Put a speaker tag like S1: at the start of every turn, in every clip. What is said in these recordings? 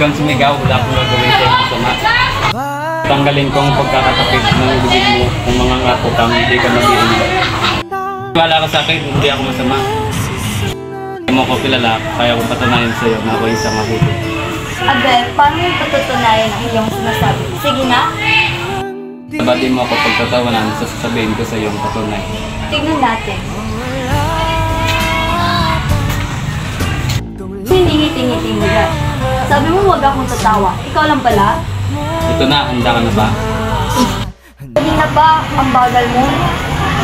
S1: kang sumigaw, wala akong gagawin sa'yo masama. Tanggalin ko ang pagkakatapid ng bibig mo kung mga ngako kang hindi ka mag-iinda. Wala ka sa akin, hindi ako masama. Hindi mo ko kilala, kaya kong patunayan sa'yo na ako isang mabuti.
S2: Abel, paano yung patutunayan ang iyong sinasabi? Sige na.
S1: Sabati mo ako pagtatawanan sa sasabihin ko sa iyong patunay.
S2: Tignan natin. Hiningiti-ngiti mo dyan. Sabi mo huwag akong tatawa. Ikaw lang pala?
S1: Ito na, handa ka na ba?
S2: Kanina pa, ang bagal mo.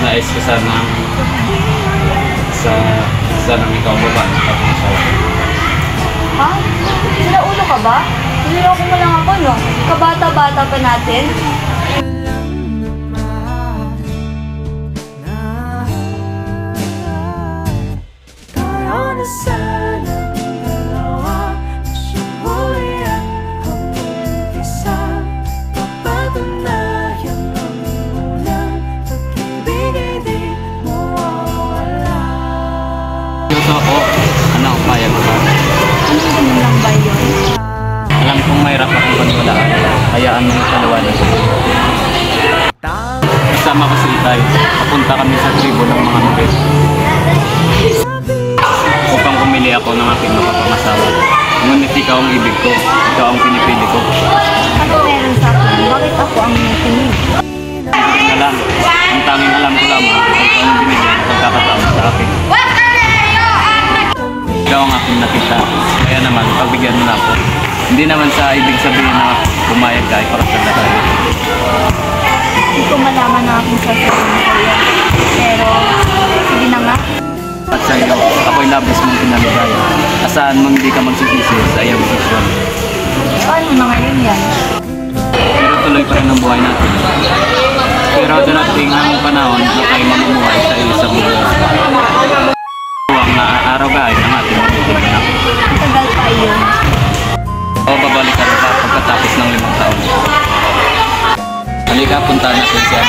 S1: Nais ko sanang ikaw babae at masawa.
S2: Ha? Sinaulo ka ba? Siniloko mo lang ako, no? Kabata-bata pa natin.
S1: Gusto ako, anak ko kaya mo ba?
S2: Ano ganun lang ba yun?
S1: Alam kong mahirap akong paniwalaan, hayaan mo yung paliwanag ko. Kasama ko si Itay, papunta kami sa tribo ng mga nubes. Upang pumili ako ng aking mapapangasawa. Ngunit ikaw ang ibig ko, ikaw ang pinipili ko.
S2: Ano meron sa akin? Bakit ako ang nakinig?
S1: Hindi na lang, ang tanging alam ko lamang, ikaw ang binigyan ng pagkakataon sa akin. Ikaw ang aking nakita, kaya naman pagbigyan mo na ako. Hindi naman sa ibig sabihin na pumayag ka ay para sa tayo.
S2: Hindi ko malaman na aking sasabihin sa'yo. Pero, sige na nga.
S1: At sa iyo, ako'y labis mong pinaligaya. Asahan mong hindi ka magsisisi sa iyong desisyon.
S2: Paano na ngayon yan?
S1: Pero tuloy pa rin ang buhay natin. Pero darating ang panahon na tayo mamumuhay sa isang mundo. Huwag na araw ka ay ang ating magtitigan.
S2: Tagal pa yun.
S1: O babalikan ka pagkatapos ng 5 taon. Halika, punta natin siya.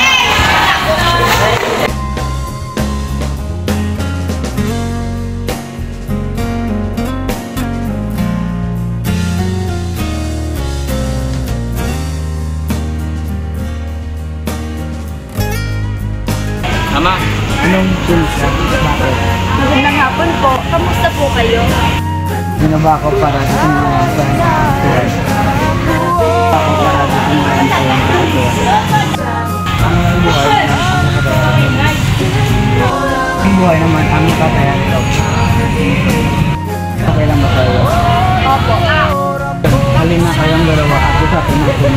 S1: Ama,
S3: Anong pulsa? Bakit?
S2: Magandang hapon po. Kamusta po kayo?
S3: Ginaba ko para sa sinulan sa hanggang ako para sa sinulan sa ang buhay naman ang katayan ito. Okay lang ba kayo?
S2: Opo.
S3: Halina kayong dalawa at usapin natin